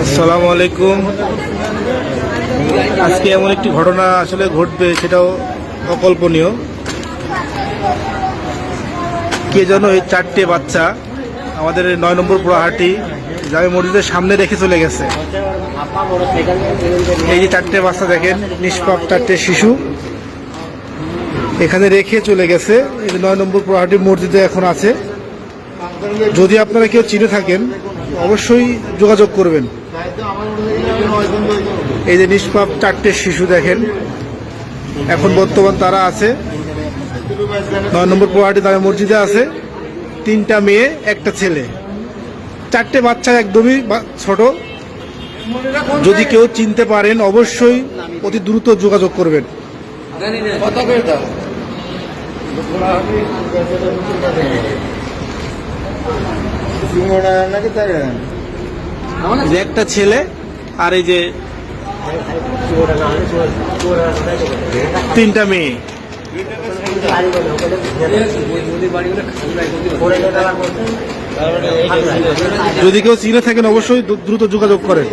আসসালামু আলাইকুম। আজকে এমন একটি ঘটনা আসলে ঘটবে, সেটাও অকল্পনীয়। কে যেন এই 4টে বাচ্চা আমাদের 9 নম্বর পোড়াহাটি জামে মসজিদের সামনে রেখে চলে গেছে। এই যে 4টে বাচ্চা দেখেন, নিষ্পাপ 4টে শিশু এখানে রেখে চলে গেছে। এই যে 9 নম্বর পোড়াহাটি মসজিদে এখন আছে। যদি আপনারা কেউ চিনে থাকেন অবশ্যই যোগাযোগ করবেন। এই যে নিষ্পাপ 4টে শিশু দেখেন, এখন বর্তমান তারা আছে 9 নম্বর পোড়াহাটি জামে মসজিদে আছে। 3টা মেয়ে, একটা ছেলে, 4টে বাচ্চা একদমই ছোট। যদি কেউ চিনতে পারেন অবশ্যই অতি দ্রুত যোগাযোগ করবেন। একটা ছেলে আর এই যে 3টা মেয়ে। যদি কেউ চিনে থাকেন অবশ্যই দ্রুত যোগাযোগ করেন।